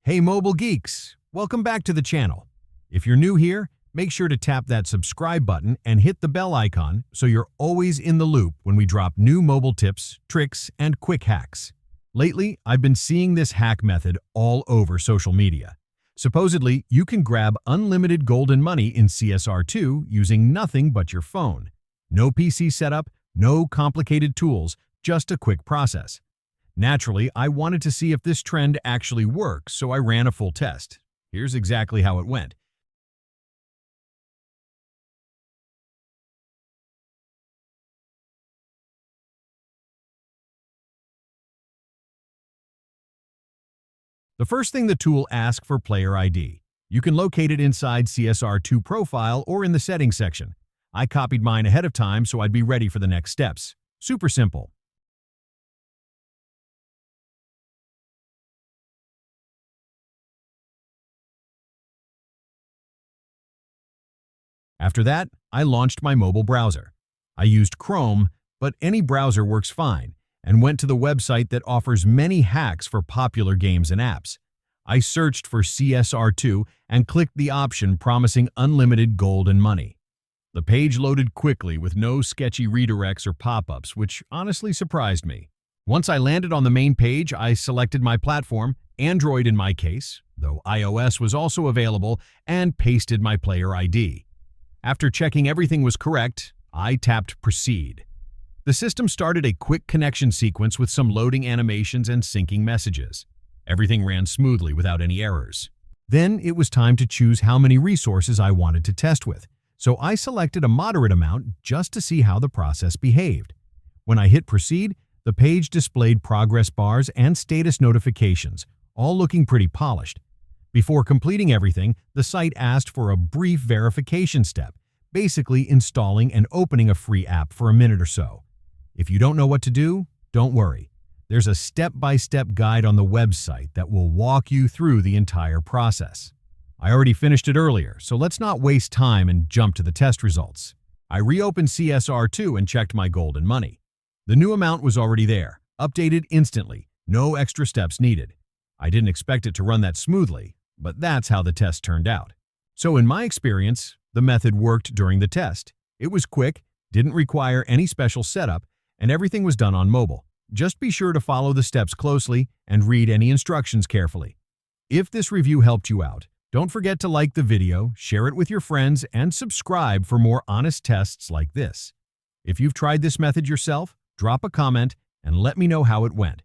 Hey mobile geeks, welcome back to the channel. If you're new here, make sure to tap that subscribe button and hit the bell icon so you're always in the loop when we drop new mobile tips, tricks, and quick hacks. Lately, I've been seeing this hack method all over social media. Supposedly, you can grab unlimited golden money in CSR2 using nothing but your phone. No PC setup, no complicated tools, just a quick process. Naturally, I wanted to see if this trend actually works, so I ran a full test. Here's exactly how it went. The first thing the tool asks for player ID. You can locate it inside CSR2 profile or in the settings section. I copied mine ahead of time so I'd be ready for the next steps. Super simple. After that, I launched my mobile browser. I used Chrome, but any browser works fine, and went to the website that offers many hacks for popular games and apps. I searched for CSR2 and clicked the option promising unlimited gold and money. The page loaded quickly with no sketchy redirects or pop-ups, which honestly surprised me. Once I landed on the main page, I selected my platform, Android in my case, though iOS was also available, and pasted my player ID. After checking everything was correct, I tapped Proceed. The system started a quick connection sequence with some loading animations and syncing messages. Everything ran smoothly without any errors. Then it was time to choose how many resources I wanted to test with, so I selected a moderate amount just to see how the process behaved. When I hit Proceed, the page displayed progress bars and status notifications, all looking pretty polished. Before completing everything, the site asked for a brief verification step, basically installing and opening a free app for a minute or so. If you don't know what to do, don't worry. There's a step-by-step guide on the website that will walk you through the entire process. I already finished it earlier, so let's not waste time and jump to the test results. I reopened CSR2 and checked my golden money. The new amount was already there, updated instantly, no extra steps needed. I didn't expect it to run that smoothly, but that's how the test turned out. So in my experience, the method worked during the test. It was quick, didn't require any special setup, and everything was done on mobile. Just be sure to follow the steps closely and read any instructions carefully. If this review helped you out, don't forget to like the video, share it with your friends, and subscribe for more honest tests like this. If you've tried this method yourself, drop a comment and let me know how it went.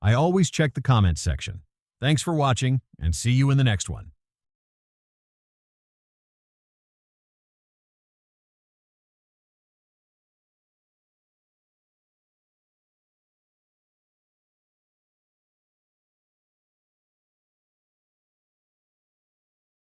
I always check the comments section. Thanks for watching, and see you in the next one.